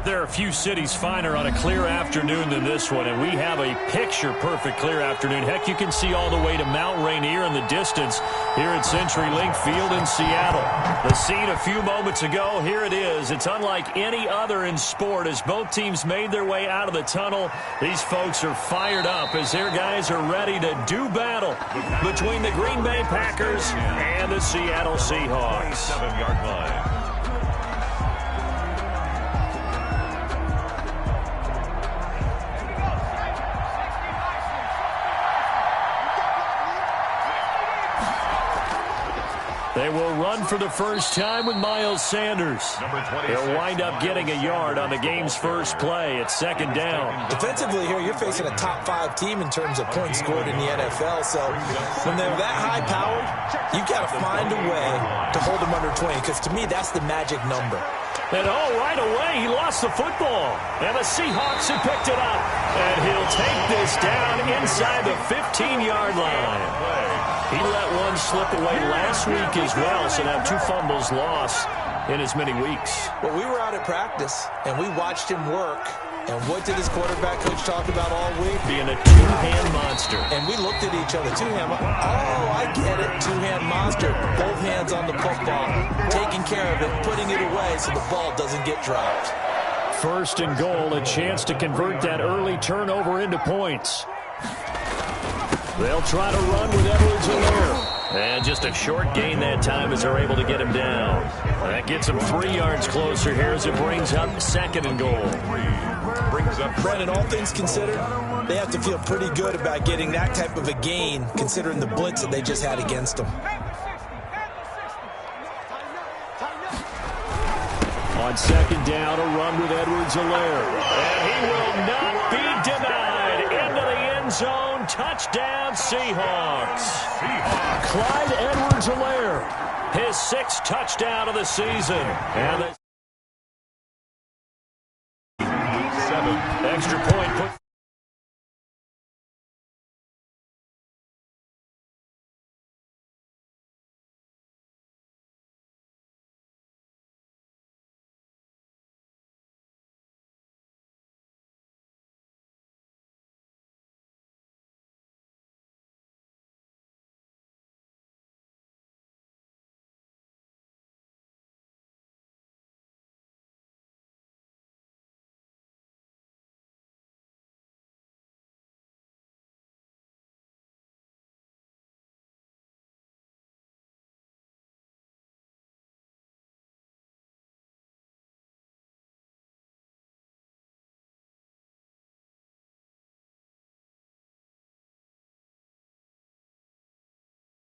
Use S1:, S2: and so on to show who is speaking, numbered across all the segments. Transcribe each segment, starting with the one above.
S1: there are a few cities finer on a clear afternoon than this one, and we have a picture-perfect clear afternoon. Heck, you can see all the way to Mount Rainier in the distance here at CenturyLink Field in Seattle. The scene a few moments ago, here it is. It's unlike any other in sport as both teams made their way out of the tunnel. These folks are fired up as their guys are ready to do battle between the Green Bay Packers and the Seattle Seahawks.
S2: 7-yard line.
S1: They will run for the first time with Miles Sanders. They'll wind up getting a yard on the game's first play. It's second down.
S3: Defensively here, you're facing a top 5 team in terms of points scored in the NFL. So when they're that high-powered, you got to find a way to hold them under 20, because to me, that's the magic number.
S1: And right away, he lost the football. And the Seahawks have picked it up. And he'll take this down inside the 15-yard line. He let one slip away last week as well, so now 2 fumbles lost in as many weeks.
S3: Well, we were out at practice, and we watched him work. And what did his quarterback coach talk about all week?
S1: Being a two-hand monster.
S3: And we looked at each other. Two-hand. Oh, I get it. Two-hand monster. Both hands on the football, taking care of it, putting it away so the ball doesn't get dropped.
S1: First and goal, a chance to convert that early turnover into points. They'll try to run with Edwards-Helaire. And just a short gain that time as they're able to get him down. That gets him 3 yards closer here as it brings up second and goal.
S3: Brandon, all things considered, they have to feel pretty good about getting that type of a gain, considering the blitz that they just had against them.
S1: On second down, a run with Edwards-Helaire. And he will not be denied. Into the end zone. Touchdown, Seahawks. Clyde Edwards-Helaire, his 6th touchdown of the season. And the 7 extra point put.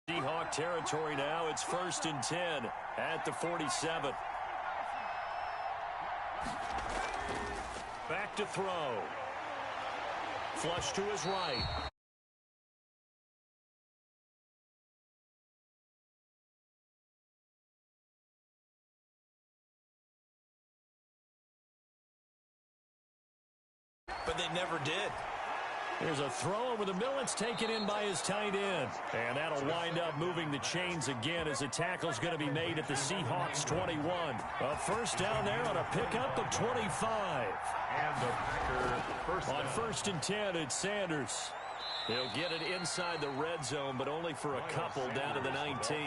S1: Seahawk territory now. It's 1st and 10 at the 47. Back to throw. Flush to his right.
S3: But they never did.
S1: There's a throw over the middle. It's taken in by his tight end. And that'll wind up moving the chains again as the tackle's going to be made at the Seahawks 21. A first down there on a pickup of 25.
S2: And the Packer first
S1: on 1st and 10, it's Sanders. They'll get it inside the red zone, but only for a couple down to the 19.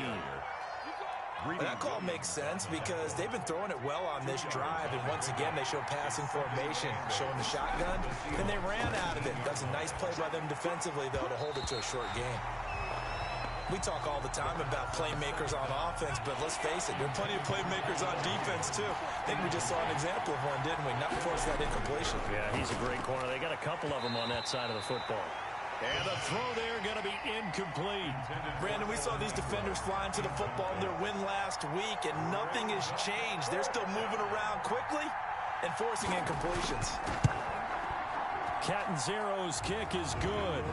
S3: That call makes sense because they've been throwing it well on this drive, and once again they show passing formation, showing the shotgun, and they ran out of it. That's a nice play by them defensively, though, to hold it to a short game. We talk all the time about playmakers on offense, but let's face it, there are plenty of playmakers on defense, too. I think we just saw an example of one, didn't we? Not force that incompletion.
S1: Yeah, he's a great corner. They got a couple of them on that side of the football. And the throw there going to be incomplete.
S3: Brandon, we saw these defenders flying to the football in their win last week, and nothing has changed. They're still moving around quickly and forcing incompletions.
S1: Catanzaro's kick is good.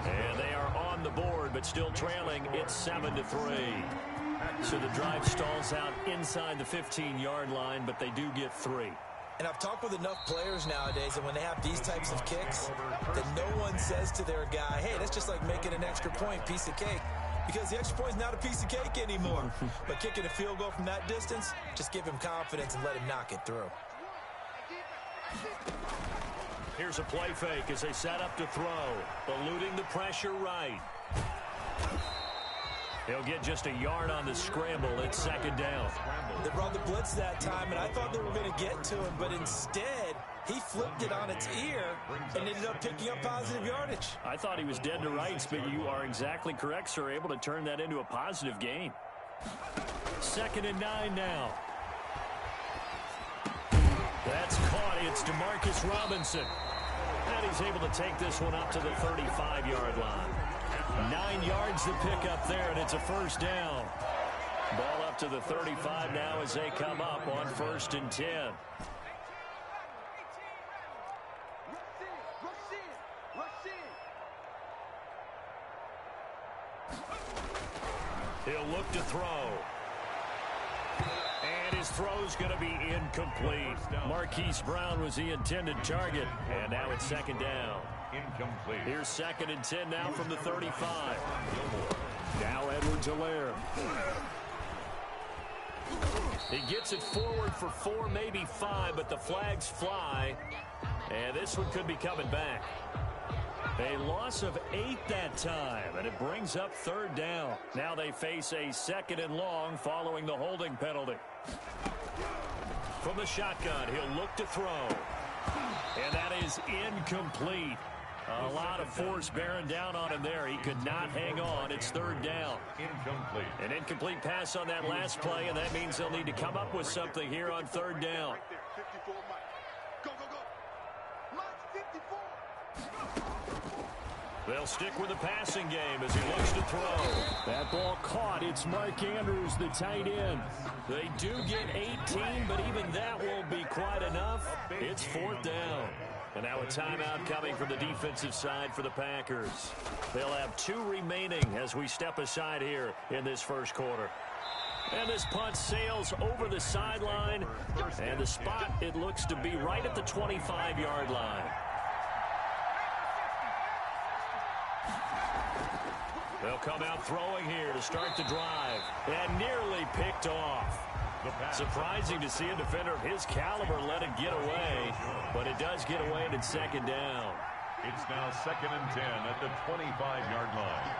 S1: And they are on the board, but still trailing. It's 7-3. So the drive stalls out inside the 15-yard line, but they do get 3.
S3: And I've talked with enough players nowadays that when they have these types of kicks, that no one says to their guy, hey, that's just like making an extra point, piece of cake. Because the extra point is not a piece of cake anymore. But kicking a field goal from that distance, just give him confidence and let him knock it through.
S1: Here's a play fake as they set up to throw. Eluding the pressure right. He'll get just a yard on the scramble. It's second down.
S3: They brought the blitz that time, and I thought they were going to get to him, but instead he flipped it on its ear and ended up picking up positive yardage.
S1: I thought he was dead to rights, but you are exactly correct, sir. Able to turn that into a positive gain. 2nd and 9 now. That's caught. It's Demarcus Robinson. And he's able to take this one up to the 35-yard line. 9 yards to pick up there, and it's a first down. Ball up to the 35 now as they come up on 1st and 10. He'll look to throw. And his throw's going to be incomplete. Marquise Brown was the intended target, and now it's 2nd down.
S2: Incomplete.
S1: Here's 2nd and 10 now from the 35. Now Edwards-Helaire. He gets it forward for 4, maybe 5, but the flags fly. And this one could be coming back. A loss of 8 that time, and it brings up 3rd down. Now they face a 2nd and long following the holding penalty. From the shotgun, he'll look to throw. And that is incomplete. A lot of force bearing down on him there. He could not hang on. It's 3rd down.
S2: Incomplete.
S1: An incomplete pass on that last play, and that means they'll need to come up with something here on 3rd down. They'll stick with the passing game as he looks to throw. That ball caught. It's Mark Andrews, the tight end. They do get 18, but even that won't be quite enough. It's 4th down. And now a timeout coming from the defensive side for the Packers. They'll have 2 remaining as we step aside here in this first quarter. And this punt sails over the sideline. And the spot, it looks to be right at the 25-yard line. They'll come out throwing here to start the drive. And nearly picked off. Surprising to see a defender of his caliber let it get away. But it does get away, and it's 2nd down.
S2: It's now 2nd and 10 at the 25-yard line.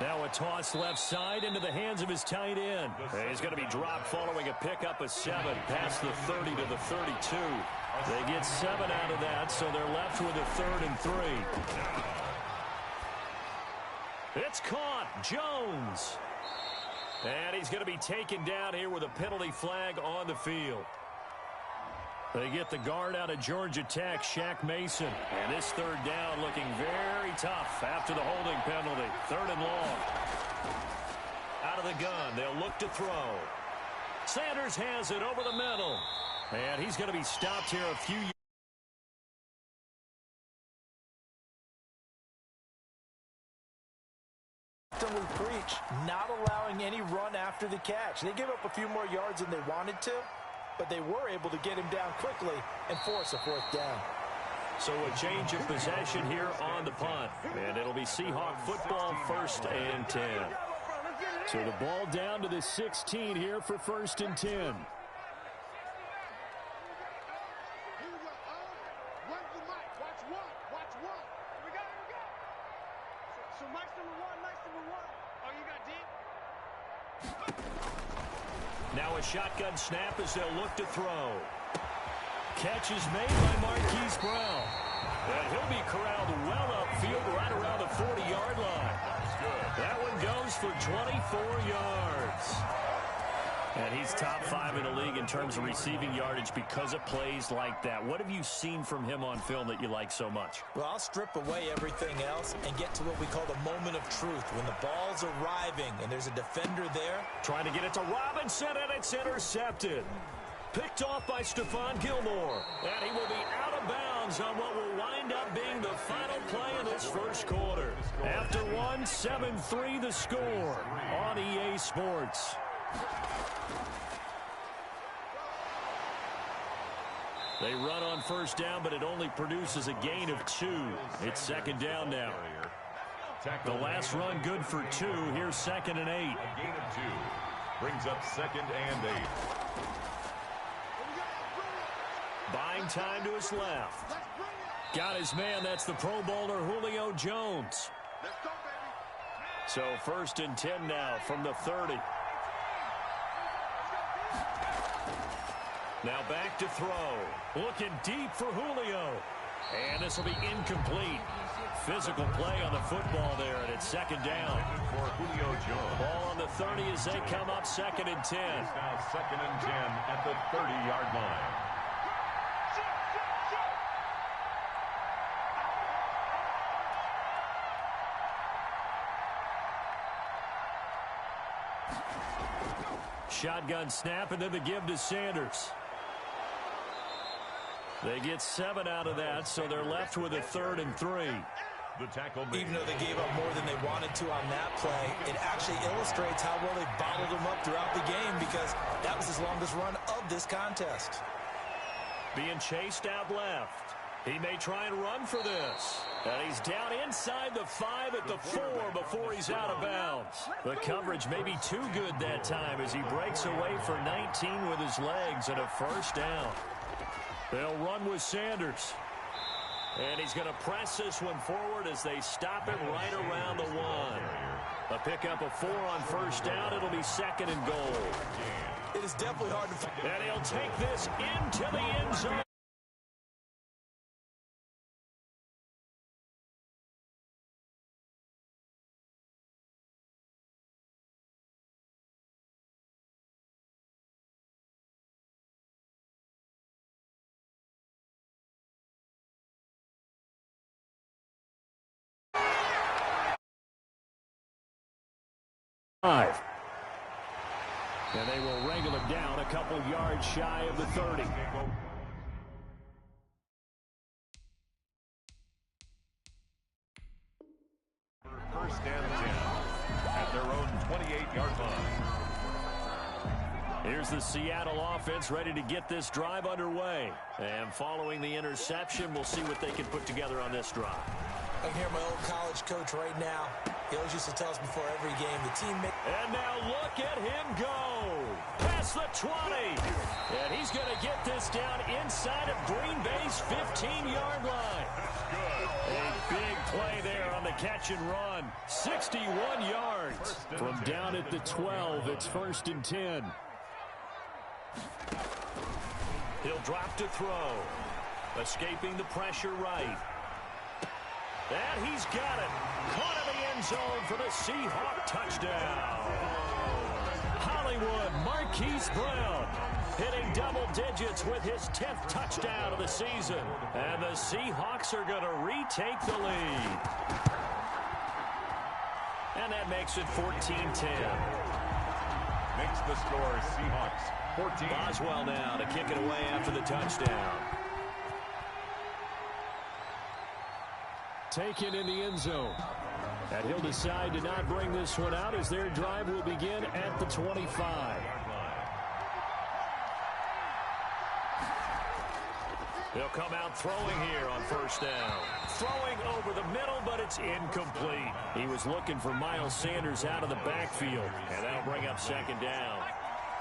S1: Now a toss left side into the hands of his tight end. He's going to be dropped following a pickup of 7 past the 30 to the 32. They get 7 out of that, so they're left with a 3rd and 3. It's caught. Jones. And he's going to be taken down here with a penalty flag on the field. They get the guard out of Georgia Tech, Shaq Mason. And this 3rd down looking very tough after the holding penalty. 3rd and long. Out of the gun, they'll look to throw. Sanders has it over the middle. And he's going to be stopped here a few yards.
S3: We preach, not allowing any run after the catch. They gave up a few more yards than they wanted to, but they were able to get him down quickly and force a 4th down.
S1: So a change of possession here on the punt. And it'll be Seahawk football, 1st and 10. So the ball down to the 16 here for 1st and 10. Now a shotgun snap as they'll look to throw. Catch is made by Marquise Brown. And he'll be corralled well upfield right around the 40-yard line. That one goes for 24 yards. And he's top 5 in the league in terms of receiving yardage because of plays like that. What have you seen from him on film that you like so much?
S3: Well, I'll strip away everything else and get to what we call the moment of truth. When the ball's arriving and there's a defender there.
S1: Trying to get it to Robinson, and it's intercepted. Picked off by Stephon Gilmore. And he will be out of bounds on what will wind up being the final play of this first quarter. After 1, 7-3 the score on EA Sports. They run on 1st down, but it only produces a gain of 2. It's 2nd down now. The last run good for 2. Here's 2nd and 8.
S2: A gain of 2 brings up 2nd and 8.
S1: Throwing time to his left. Got his man. That's the Pro Bowler Julio Jones. So 1st and 10 now from the 30. Now back to throw. Looking deep for Julio. And this will be incomplete. Physical play on the football there, and it's 2nd down.
S2: For Julio Jones.
S1: Ball on the 30 as they come up 2nd and 10.
S2: It's now 2nd and 10 at the 30-yard line.
S1: Shotgun snap, and then the give to Sanders. They get 7 out of that, so they're left with a 3rd and 3.
S2: The tackle made.
S3: Even though they gave up more than they wanted to on that play, it actually illustrates how well they bottled them up throughout the game, because that was his longest run of this contest.
S1: Being chased out left. He may try and run for this. And he's down inside the 5 at the 4 before he's out of bounds. The coverage may be too good that time as he breaks away for 19 with his legs and a 1st down. They'll run with Sanders. And he's going to press this one forward as they stop it right around the 1. A pickup of 4 on 1st down. It'll be 2nd and goal.
S3: It is definitely hard to find.
S1: And he'll take this into the end zone. And they will wrangle it down a couple yards shy of the 30.
S2: First and 10 at their own 28-yard line.
S1: Here's the Seattle offense ready to get this drive underway. And following the interception, we'll see what they can put together on this drive.
S3: I can hear my old college coach right now. He always used to tell us before every game, the teammate.
S1: And now look at him go. Past the 20. And he's going to get this down inside of Green Bay's 15-yard line. A big play there on the catch and run. 61 yards. From down at the 12, it's 1st and 10. He'll drop to throw. Escaping the pressure right. And he's got it. Caught in the end zone for the Seahawk touchdown. Hollywood Marquise Brown hitting double digits with his 10th touchdown of the season. And the Seahawks are going to retake the lead. And that makes it 14-10.
S2: Makes the score Seahawks 14.
S1: Boswell now to kick it away after the touchdown. Taken in the end zone. And he'll decide to not bring this one out as their drive will begin at the 25. He'll come out throwing here on 1st down. Throwing over the middle, but it's incomplete. He was looking for Miles Sanders out of the backfield. And that'll bring up 2nd down.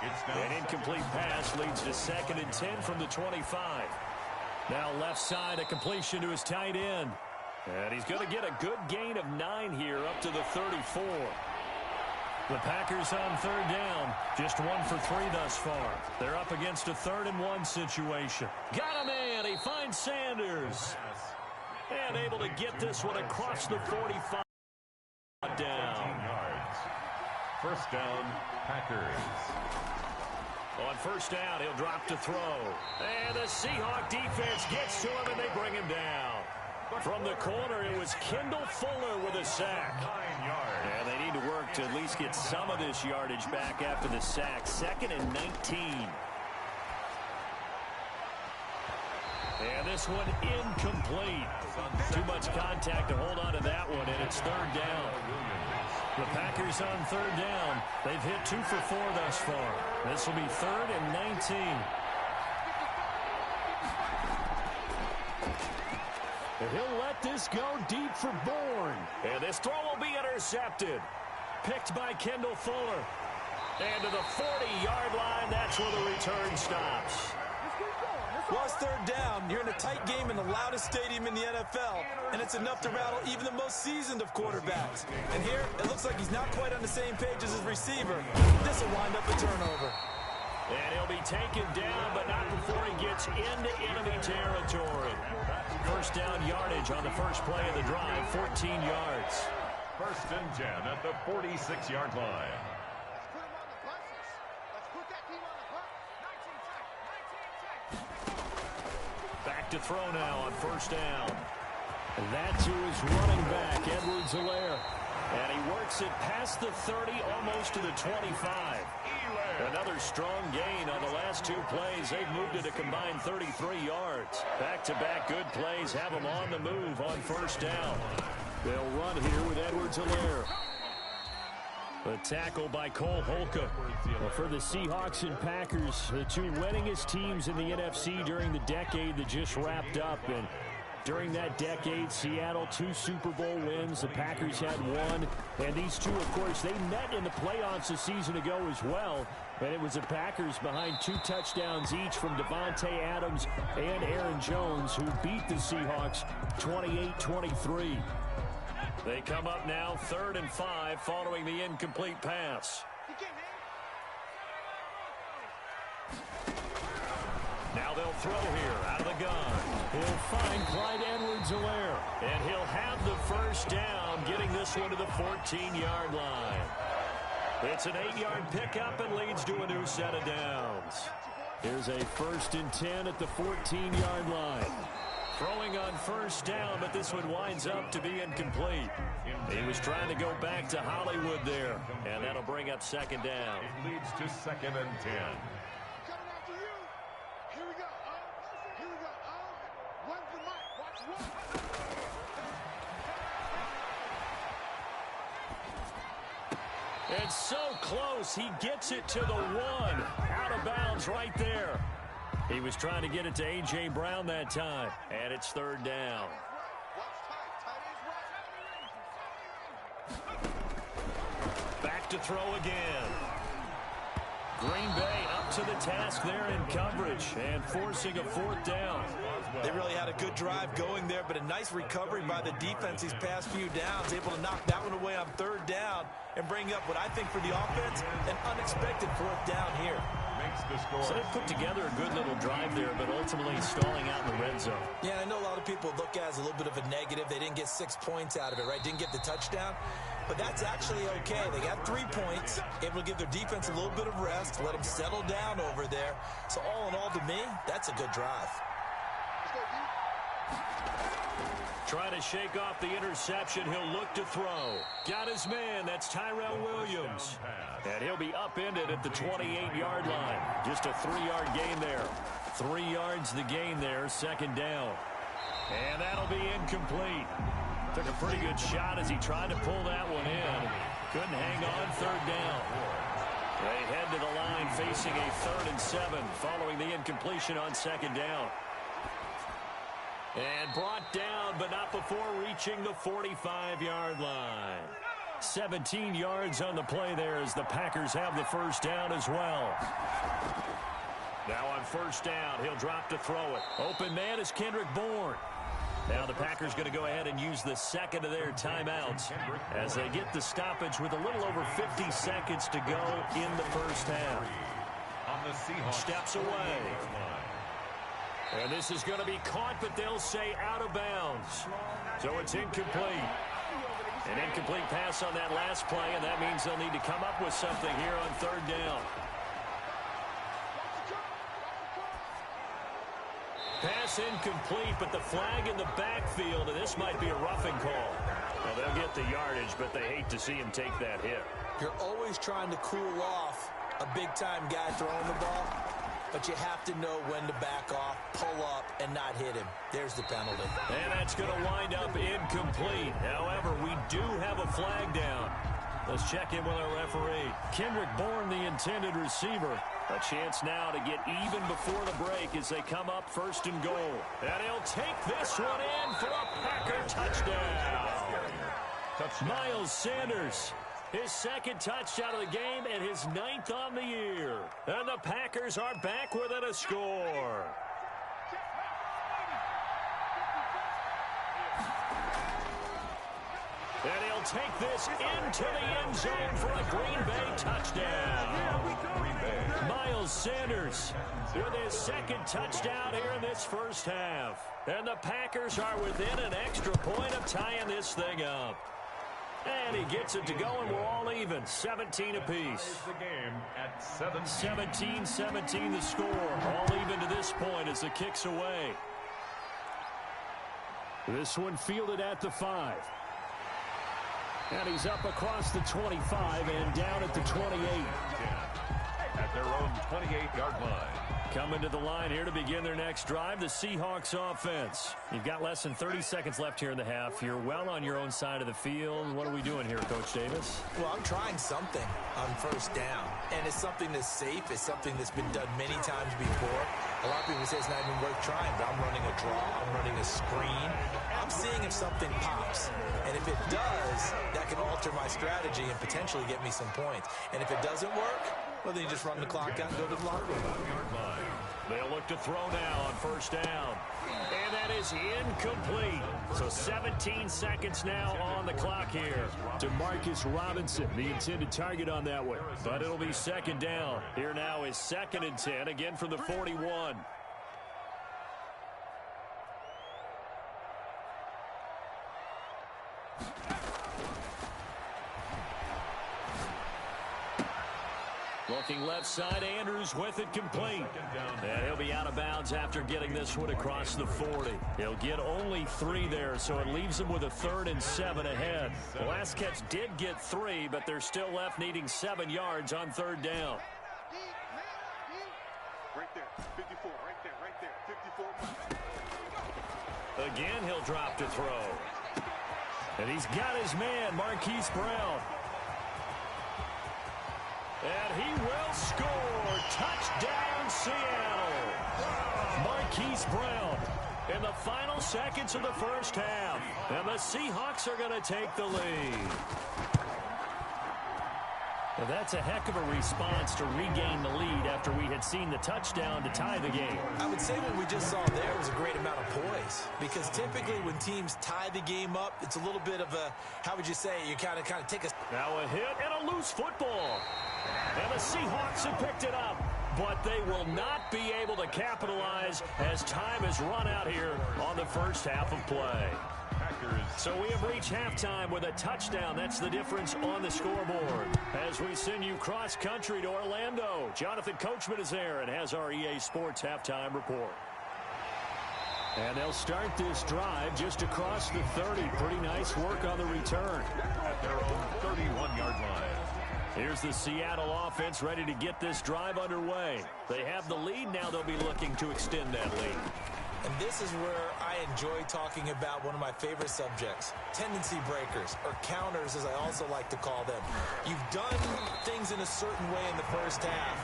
S1: An incomplete pass leads to 2nd and 10 from the 25. Now left side, a completion to his tight end. And he's going to get a good gain of 9 here up to the 34. The Packers on 3rd down. Just 1 for 3 thus far. They're up against a 3rd and 1 situation. Got a man. He finds Sanders. And able to get this one across the 45 down.
S2: 1st down, Packers.
S1: On 1st down, he'll drop to throw. And the Seahawk defense gets to him, and they bring him down. From the corner, it was Kendall Fuller with a sack.
S2: 9 yards.
S1: And they need to work to at least get some of this yardage back after the sack. 2nd and 19. And this one incomplete. Too much contact to hold on to that one, and it's 3rd down. The Packers on 3rd down. They've hit 2 for 4 thus far. This will be 3rd and 19. And he'll let this go deep for Bourne. And this throw will be intercepted. Picked by Kendall Fuller. And to the 40-yard line, that's where the return stops.
S3: Well, it's third down. You're in a tight game in the loudest stadium in the NFL, and it's enough to rattle even the most seasoned of quarterbacks. And here, it looks like he's not quite on the same page as his receiver. This will wind up a turnover.
S1: And he'll be taken down, but not before he gets into enemy territory. First down yardage on the first play of the drive, 14 yards.
S2: 1st and 10 at the 46-yard line.
S1: Back to throw now on first down. And that's who is running back, Edwards-Helaire. And he works it past the 30, almost to the 25. Another strong gain on the last 2 plays. They've moved it a combined 33 yards. Back-to-back good plays have them on the move on first down. They'll run here with Edwards-Helaire. The tackle by Cole Holcomb. Well, for the Seahawks and Packers, the 2 winningest teams in the NFC during the decade that just wrapped up. And during that decade, Seattle 2 Super Bowl wins. The Packers had 1. And these 2, of course, they met in the playoffs a season ago as well. And it was the Packers behind 2 touchdowns each from Devontae Adams and Aaron Jones, who beat the Seahawks 28-23. They come up now 3rd and 5 following the incomplete pass. Now they'll throw here out of the gun. He'll find Clyde Edwards-Helaire. And he'll have the first down, getting this one to the 14-yard line. It's an 8-yard pickup and leads to a new set of downs. Here's a 1st and 10 at the 14-yard line. Throwing on first down, but this one winds up to be incomplete. He was trying to go back to Hollywood there, and that'll bring up 2nd down.
S2: It leads to 2nd and 10.
S1: It's so close. He gets it to the 1. Out of bounds right there. He was trying to get it to A.J. Brown that time. And it's 3rd down. Back to throw again. Green Bay up to the task there in coverage and forcing a 4th down.
S3: They really had a good drive going there, but a nice recovery by the defense these past few downs, able to knock that one away on 3rd down and bring up what I think for the offense, an unexpected 4th down here.
S1: So they put together a good little drive there, but ultimately stalling out in the red zone.
S3: Yeah, I know a lot of people look at it as a little bit of a negative. They didn't get 6 points out of it, right? Didn't get the touchdown. But that's actually okay. They got 3 points, able to give their defense a little bit of rest, let them settle down over there. So all in all, to me, that's a good drive.
S1: Trying to shake off the interception. He'll look to throw. Got his man. That's Tyrell Williams. And he'll be upended at the 28-yard line. Just a 3-yard gain there. 3 yards the gain there. 2nd down. And that'll be incomplete. Took a pretty good shot as he tried to pull that one in. Couldn't hang on. 3rd down. They head to the line facing a 3rd and 7 following the incompletion on 2nd down. And brought down, but not before reaching the 45-yard line. 17 yards on the play there as the Packers have the first down as well. Now on first down, he'll drop to throw it. Open man is Kendrick Bourne. Now the Packers going to go ahead and use the 2nd of their timeouts as they get the stoppage with a little over 50 seconds to go in the first half. Steps away. And this is going to be caught, but they'll say out of bounds. So it's incomplete. An incomplete pass on that last play, and that means they'll need to come up with something here on 3rd down. Pass incomplete, but the flag in the backfield, and this might be a roughing call. Well, they'll get the yardage, but they hate to see him take that hit.
S3: You're always trying to cool off a big-time guy throwing the ball, but you have to know when to back off, pull up, and not hit him. There's the penalty.
S1: And that's going to wind up incomplete. However, we do have a flag down. Let's check in with our referee. Kendrick Bourne, the intended receiver. A chance now to get even before the break as they come up 1st and goal. And he'll take this one in for a Packer touchdown. Miles Sanders, his 2nd touchdown of the game and his 9th on the year. And the Packers are back within a score. And he'll take this into the end zone for a Green Bay touchdown.
S2: Green Bay.
S1: Miles Sanders with his second touchdown here in this first half. And the Packers are within an extra point of tying this thing up. And he gets it to go, and we're all even. 17 apiece.
S2: The game at
S1: 17-17 the score. All even to this point as the kick's away. This one fielded at the 5. And he's up across the 25 and down at the 28.
S2: At their own 28-yard line.
S1: Coming to the line here to begin their next drive, the Seahawks offense. You've got less than 30 seconds left here in the half. You're well on your own side of the field. What are we doing here, Coach Davis?
S3: Well, I'm trying something on first down, and it's something that's safe. It's something that's been done many times before. A lot of people say it's not even worth trying, but I'm running a draw. I'm running a screen. I'm seeing if something pops, and if it does, that can alter my strategy and potentially get me some points. And if it doesn't work, well, then you just run the clock out and go to the locker room.
S1: They'll look to throw now on first down. And that is incomplete. So 17 seconds now on the clock here. Demarcus Robinson, the intended target on that one. But it'll be second down. Here now is 2nd and 10, again from the 41. Looking left side, Andrews with it complete. And he'll be out of bounds after getting this one across the 40. He'll get only 3 there, so it leaves him with a 3rd and 7 ahead. The last catch did get 3, but they're still left needing 7 yards on 3rd down.
S4: Right there, 54, right there, 54.
S1: Again, he'll drop to throw. And he's got his man, Marquise Brown. And he will score. Touchdown, Seattle. Marquise Brown in the final seconds of the first half. And the Seahawks are going to take the lead. Well, that's a heck of a response to regain the lead after we had seen the touchdown to tie the game.
S3: I would say what we just saw there was a great amount of poise, because typically when teams tie the game up, it's a little bit of a, how would you say, you kind of take a...
S1: Now a hit and a loose football. And the Seahawks have picked it up, but they will not be able to capitalize as time has run out here on the first half of play. So we have reached halftime with a touchdown. That's the difference on the scoreboard. As we send you cross-country to Orlando, Jonathan Coachman is there and has our EA Sports halftime report. And they'll start this drive just across the 30. Pretty nice work on the return.
S2: At their own 31-yard line.
S1: Here's the Seattle offense ready to get this drive underway. They have the lead. Now they'll be looking to extend that lead.
S3: And this is where I enjoy talking about one of my favorite subjects, tendency breakers, or counters as I also like to call them. You've done things in a certain way in the first half,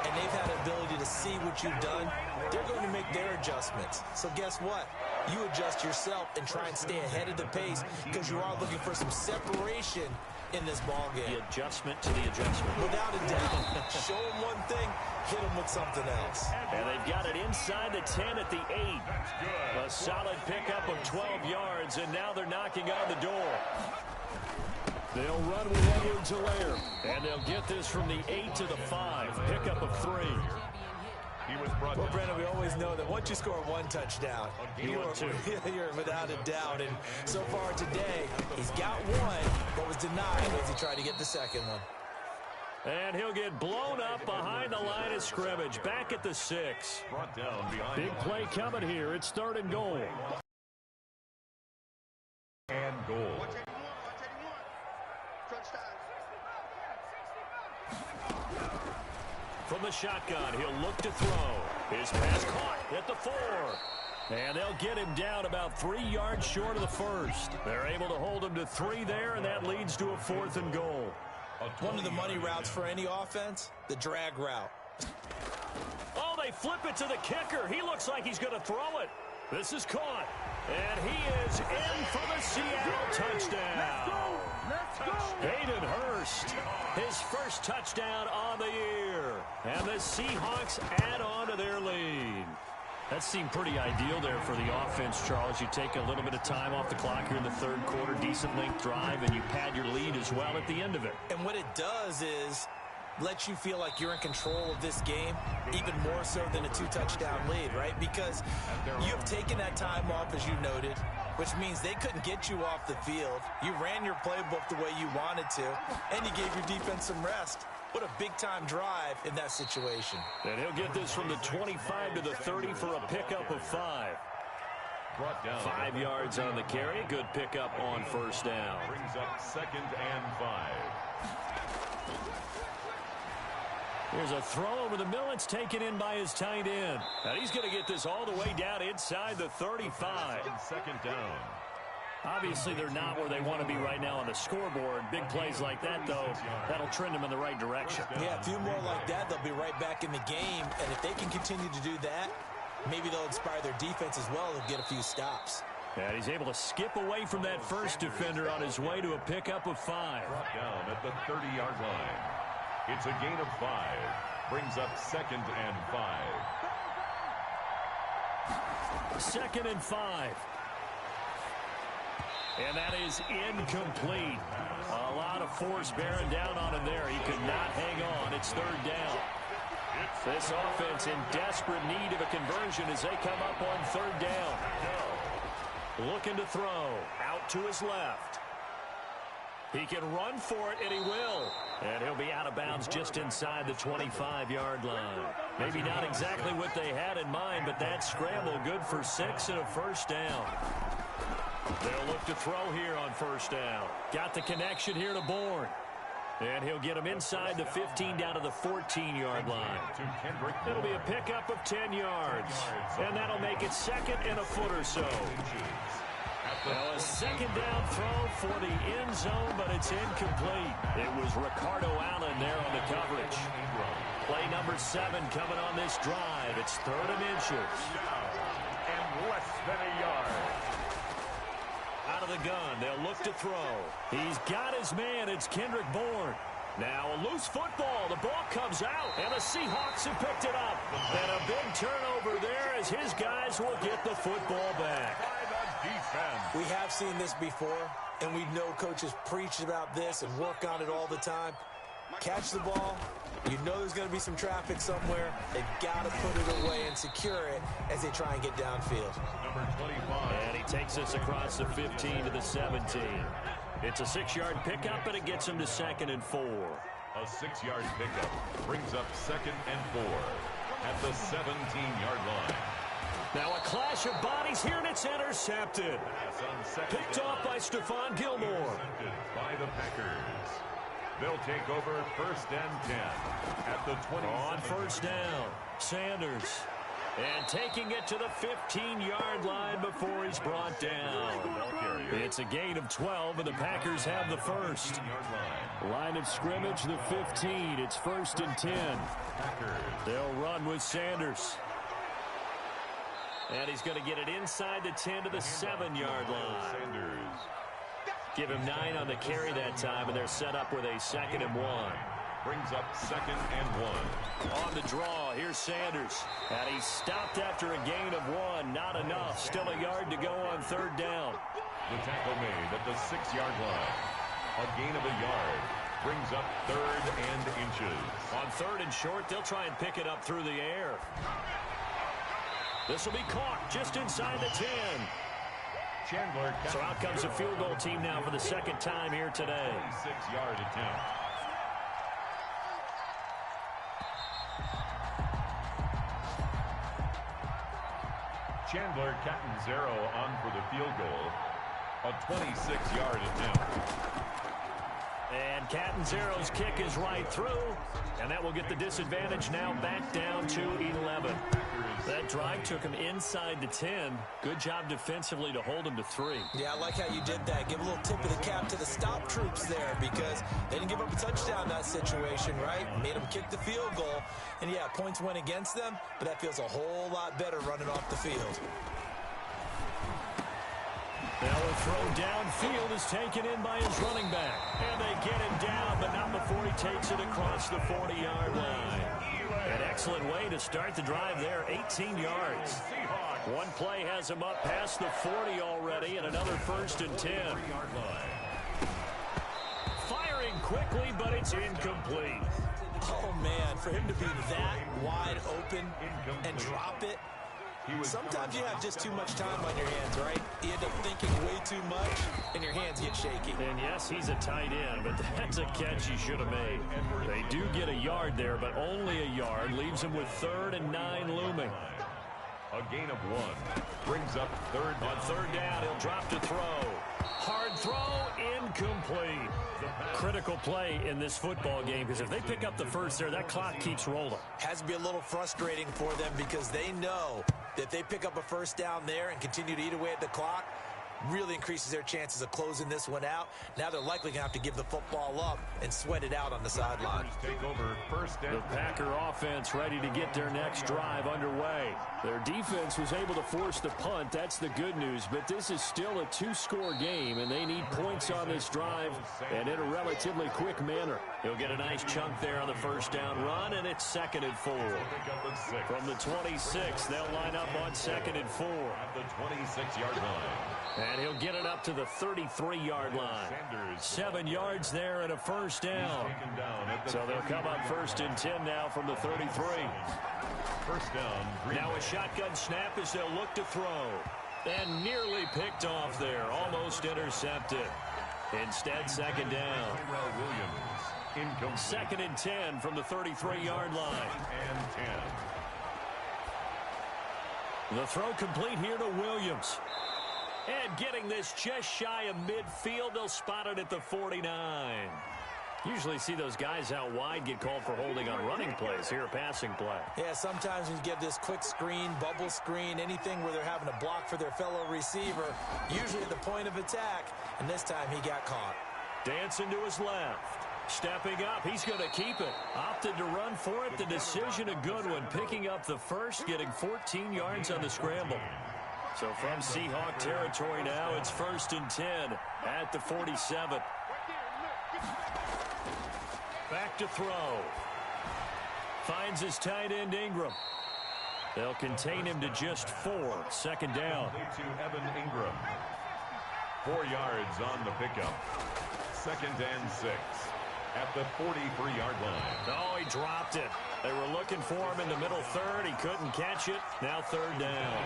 S3: and they've had the ability to see what you've done. They're going to make their adjustments. So guess what? You adjust yourself and try and stay ahead of the pace, because you are looking for some separation in this ball game.
S1: The adjustment to the adjustment.
S3: Without a doubt. Show them one thing, hit them with something else.
S1: And they've got it inside the 10 at the 8. A solid pickup of 12 yards, and now they're knocking on the door. They'll run with Edwards-Helaire, and they'll get this from the 8 to the 5. Pickup of 3.
S2: He was brought
S3: Well, Brandon, we always know that once you score one touchdown, you're without a doubt. And so far today, he's got one, but was denied as he tried to get the second one.
S1: And he'll get blown up behind the line of scrimmage. Back at the 6.
S2: brought down behind.
S1: Big play coming here. It's 3rd and goal.
S2: And goal.
S1: From the shotgun, he'll look to throw. His pass caught at the 4. And they'll get him down about 3 yards short of the first. They're able to hold him to 3 there, and that leads to a 4th and goal.
S3: One of the money routes for any offense, the drag route.
S1: Oh, they flip it to the kicker. He looks like he's going to throw it. This is caught. And he is in for the Seattle touchdown. Hayden Hurst, his first touchdown on the year. And the Seahawks add on to their lead. That seemed pretty ideal there for the offense, Charles. You take a little bit of time off the clock here in the third quarter, decent length drive, and you pad your lead as well at the end of it.
S3: And what it does is let you feel like you're in control of this game, even more so than a 2-touchdown lead, right? Because you've taken that time off, as you noted, which means they couldn't get you off the field. You ran your playbook the way you wanted to, and you gave your defense some rest. What a big-time drive in that situation.
S1: And he'll get this from the 25 to the 30 for a pickup of 5. 5 yards on the carry. Good pickup on first down.
S2: Brings up 2nd and 5.
S1: Here's a throw over the middle. It's taken in by his tight end. And he's going to get this all the way down inside the 35.
S2: 2nd down.
S1: Obviously, they're not where they want to be right now on the scoreboard. Big plays like that, though, that'll trend them in the right direction.
S3: Yeah, a few more like that, they'll be right back in the game. And if they can continue to do that, maybe they'll inspire their defense as well and get a few stops.
S1: And he's able to skip away from that first defender on his way to a pickup of 5.
S2: Brought down at the 30-yard line. It's a gain of 5. Brings up 2nd and 5.
S1: 2nd and 5. And that is incomplete. A lot of force bearing down on him there. He could not hang on. It's 3rd down. This offense in desperate need of a conversion as they come up on 3rd down. Looking to throw. Out to his left. He can run for it, and he will. And he'll be out of bounds just inside the 25-yard line. Maybe not exactly what they had in mind, but that scramble good for 6 and a first down. They'll look to throw here on first down. Got the connection here to Bourne. And he'll get him inside the 15 down to the 14-yard line. It'll be a pickup of 10 yards. And that'll make it 2nd and a foot or so. Now a 2nd down throw for the end zone, but it's incomplete. It was Ricardo Allen there on the coverage. Play number 7 coming on this drive. It's 3rd and inches.
S2: And less than a yard.
S1: Out of the gun, they'll look to throw. He's got his man. It's Kendrick Bourne. Now a loose football. The ball comes out, and the Seahawks have picked it up. And a big turnover there as his guys will get the football back.
S3: We have seen this before, and we know coaches preach about this and work on it all the time. Catch the ball. You know there's going to be some traffic somewhere. They've got to put it away and secure it as they try and get downfield.
S2: Number 25.
S1: And he takes us across the 15 to the 17. It's a 6-yard pickup, and it gets him to 2nd and 4.
S2: A 6-yard pickup brings up 2nd and 4 at the 17-yard line.
S1: Now a clash of bodies here, and it's intercepted. Picked off by Stephon Gilmore.
S2: By the Packers. They'll take over 1st and 10 at the 20.
S1: On first down, Sanders. And taking it to the 15-yard line before he's brought down. It's a gain of 12, and the Packers have the first. Line of scrimmage, the 15. It's 1st and 10. They'll run with Sanders. And he's going to get it inside the 10 to the 7-yard line. Give him 9 on the carry that time, and they're set up with a 2nd and 1.
S2: Brings up 2nd and 1.
S1: On the draw, here's Sanders. And he's stopped after a gain of 1. Not enough. Still a yard to go on 3rd down.
S2: The tackle made at the 6-yard line. A gain of a yard. Brings up 3rd and inches.
S1: On 3rd and short, they'll try and pick it up through the air. This will be caught just inside the 10.
S2: Chandler.
S1: So out comes the field goal team now for the 2nd time here today.
S2: 6-yard attempt. Chandler Catanzaro on for the field goal. A 26-yard attempt.
S1: And Catanzaro's kick is right through. And that will get the disadvantage now back down to 11. That drive took him inside the 10. Good job defensively to hold him to 3.
S3: Yeah, I like how you did that. Give a little tip of the cap to the stop troops there because they didn't give up a touchdown in that situation, right? Made them kick the field goal. And, yeah, points went against them, but that feels a whole lot better running off the field.
S1: Now a throw downfield is taken in by his running back. And they get him down, but not before he takes it across the 40-yard line. An excellent way to start the drive there, 18 yards. One play has him up past the 40 already, and another 1st and 10. Firing quickly, but it's incomplete.
S3: Oh, man, for him to be that wide open and drop it. Sometimes you have just too much time on your hands, right? You end up thinking way too much, and your hands get shaky.
S1: And yes, he's a tight end, but that's a catch he should have made. They do get a yard there, but only a yard. Leaves him with 3rd and 9 looming.
S2: A gain of 1 brings up 3rd down.
S1: On 3rd down, he'll drop to throw. Hard throw, incomplete. Critical play in this football game, because if they pick up the first there, that clock keeps rolling.
S3: Has to be a little frustrating for them because they know that if they pick up a 1st down there and continue to eat away at the clock, really increases their chances of closing this one out. Now they're likely going to have to give the football up and sweat it out on the sideline.
S2: Take over 1st down.
S1: The Packer offense ready to get their next drive underway. Their defense was able to force the punt. That's the good news. But this is still a 2-score game, and they need points on this drive and in a relatively quick manner. He'll get a nice chunk there on the 1st down run, and it's 2nd and 4. From the 26, they'll line up on 2nd and 4.
S2: At the 26-yard line.
S1: And he'll get it up to the 33-yard line. 7 yards there and a 1st down. So they'll come up 1st and 10 now from the 33.
S2: 1st down.
S1: Now a shotgun snap as they'll look to throw. And nearly picked off there. Almost intercepted. Instead, 2nd down. 2nd and 10 from the 33-yard line.
S2: And 10.
S1: The throw complete here to Williams. And getting this just shy of midfield, they'll spot it at the 49. Usually see those guys out wide get called for holding on running plays. Here, a passing play.
S3: Yeah, sometimes when you get this quick screen, bubble screen, anything where they're having to block for their fellow receiver, usually at the point of attack, and this time he got caught.
S1: Dancing to his left. Stepping up, he's going to keep it. Opted to run for it. The decision a good one. Picking up the 1st, getting 14 yards on the scramble. So from Seahawk territory now, it's 1st and 10 at the 47. Back to throw. Finds his tight end Ingram. They'll contain him to just 4. 2nd down.
S2: To Evan Ingram. 4 yards on the pickup. 2nd and 6. At the 43-yard line.
S1: Oh, he dropped it. They were looking for him in the middle 3rd. He couldn't catch it. Now 3rd down.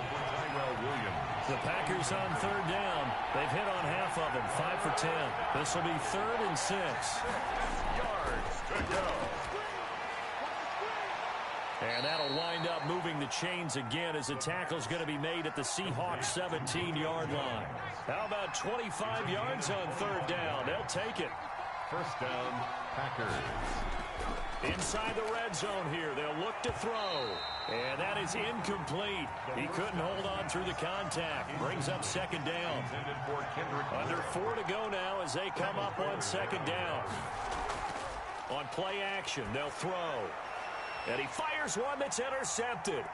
S1: The Packers on 3rd down. They've hit on half of them. 5 for 10. This will be 3rd and 6.
S2: Yards to go.
S1: And that'll wind up moving the chains again as the tackle's going to be made at the Seahawks 17-yard line. How about 25 yards on 3rd down? They'll take it.
S2: 1st down, Packers.
S1: Inside the red zone here. They'll look to throw. And that is incomplete. He couldn't hold on through the contact. Brings up 2nd down. Under 4 to go now as they come up on 2nd down. On play action, they'll throw. And he fires one that's intercepted.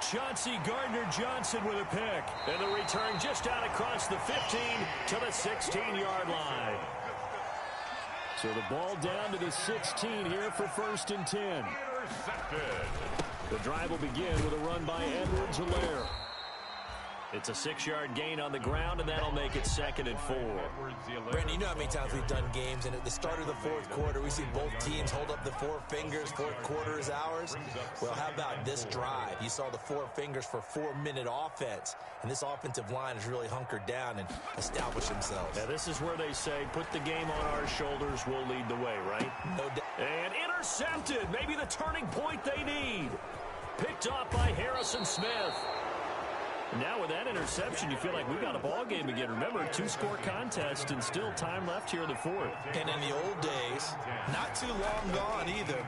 S1: Chauncey Gardner-Johnson with a pick. And the return just out across the 15 to the 16-yard line. So the ball down to the 16 here for 1st and 10.
S2: Intercepted.
S1: The drive will begin with a run by Edwards-Helaire. It's a 6-yard gain on the ground, and that'll make it 2nd and 4.
S3: Brandon, you know how many times we've done games, and at the start of the 4th quarter, we see both teams hold up the 4 fingers. 4th quarter is ours. Well, how about this drive? You saw the 4 fingers for 4-minute offense, and this offensive line has really hunkered down and established themselves.
S1: Now, this is where they say, put the game on our shoulders, we'll lead the way, right?
S3: No doubt.
S1: And intercepted. Maybe the turning point they need. Picked off by Harrison Smith. Now with that interception, you feel like we've got a ball game again. Remember, 2-score contest and still time left here in the 4th.
S3: And in the old days, not too long gone either.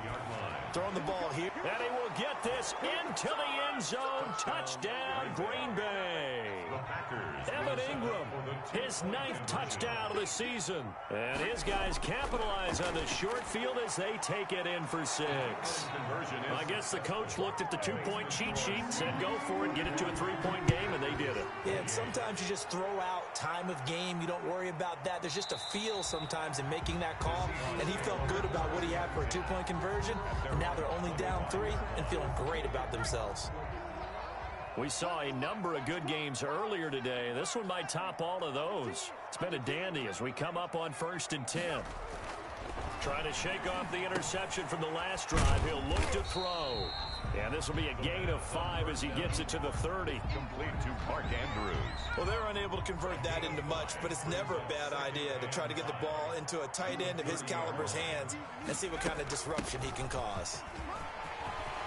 S3: Throwing the ball here.
S1: And he will get this into the end zone. Touchdown, Green Bay.
S2: The Packers.
S1: Evan Ingram, his 9th touchdown of the season. And his guys capitalize on the short field as they take it in for 6. I guess the coach looked at the 2-point cheat sheet, said go for it, get it to a 3-point game, and they did it.
S3: Yeah, and sometimes you just throw out time of game. You don't worry about that. There's just a feel sometimes in making that call, and he felt good about what he had for a 2-point conversion, and now they're only down 3 and feeling great about themselves.
S1: We saw a number of good games earlier today. This one might top all of those. It's been a dandy as we come up on 1st and 10. Trying to shake off the interception from the last drive. He'll look to throw. And this will be a gain of 5 as he gets it to the 30.
S2: Complete to Mark Andrews.
S3: Well, they're unable to convert that into much, but it's never a bad idea to try to get the ball into a tight end of his caliber's hands and see what kind of disruption he can cause.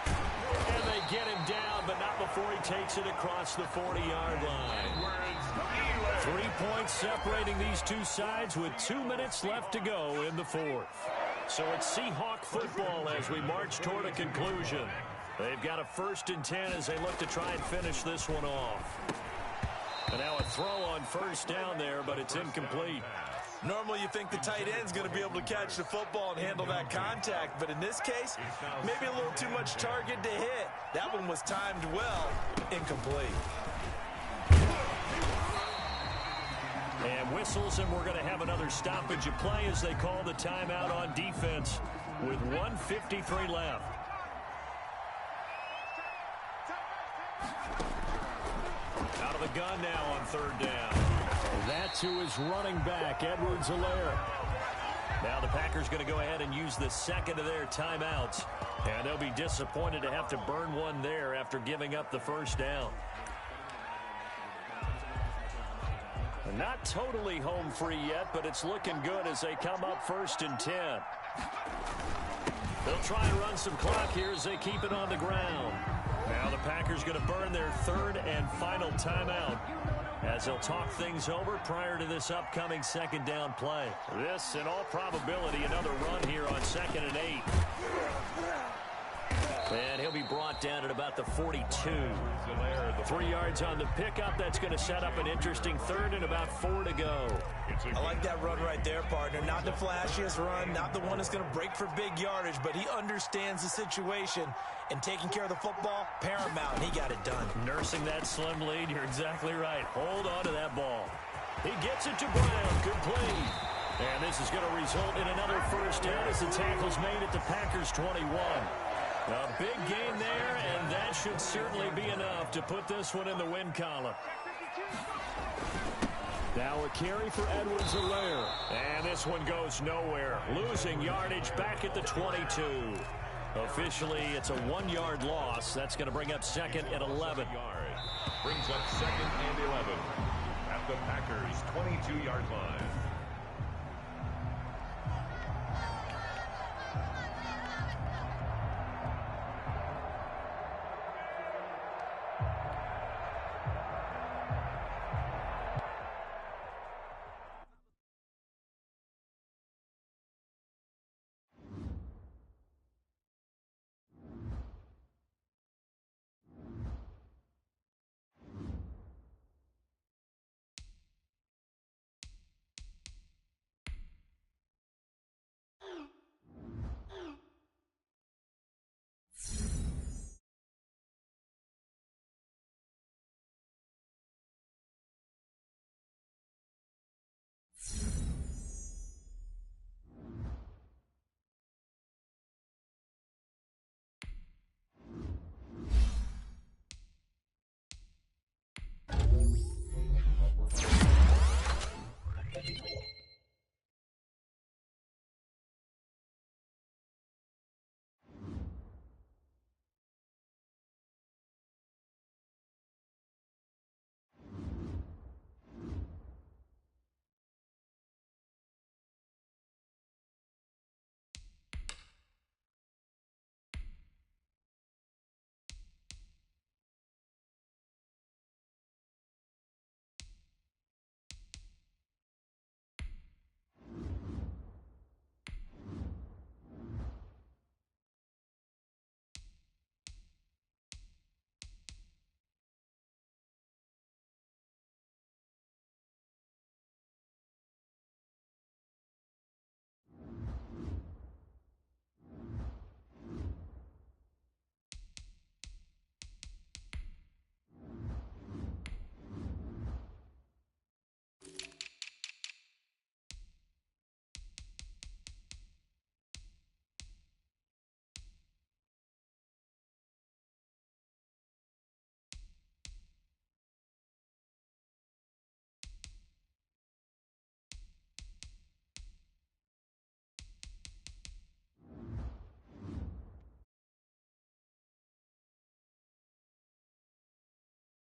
S1: And they get him down, but not before he takes it across the 40-yard line. 3 points separating these two sides with 2 minutes left to go in the 4th. So it's Seahawk football as we march toward a conclusion. They've got a 1st and 10 as they look to try and finish this one off. And now a throw on 1st down there, but it's incomplete.
S3: Normally you think the tight end's going to be able to catch the football and handle that contact, but in this case, maybe a little too much target to hit. That one was timed well, incomplete.
S1: And whistles, and we're going to have another stoppage of play as they call the timeout on defense with 1:53 left. Out of the gun now on 3rd down. That's who is running back, Edwards-Helaire. Now the Packers going to go ahead and use the second of their timeouts. And they'll be disappointed to have to burn one there after giving up the 1st down. Not totally home free yet, but it's looking good as they come up 1st and 10. They'll try and run some clock here as they keep it on the ground. Now the Packers going to burn their 3rd and final timeout as they'll talk things over prior to this upcoming 2nd down play. This, in all probability, another run here on 2nd and 8. And he'll be brought down at about the 42. 3 yards on the pickup. That's going to set up an interesting 3rd and about 4 to go.
S3: I like that run right there, partner. Not the flashiest run, not the one that's going to break for big yardage, but he understands the situation, and taking care of the football, paramount, and he got it done.
S1: Nursing that slim lead, you're exactly right. Hold on to that ball. He gets it to Brown. Complete. And this is going to result in another 1st down as the tackle's made at the Packers' 21. A big gain there, and that should certainly be enough to put this one in the win column. Now a carry for Edwards-Helaire. And this one goes nowhere. Losing yardage back at the 22. Officially, it's a 1-yard loss. That's going to bring up 2nd and 11.
S2: Brings up 2nd and 11 at the Packers' 22-yard line.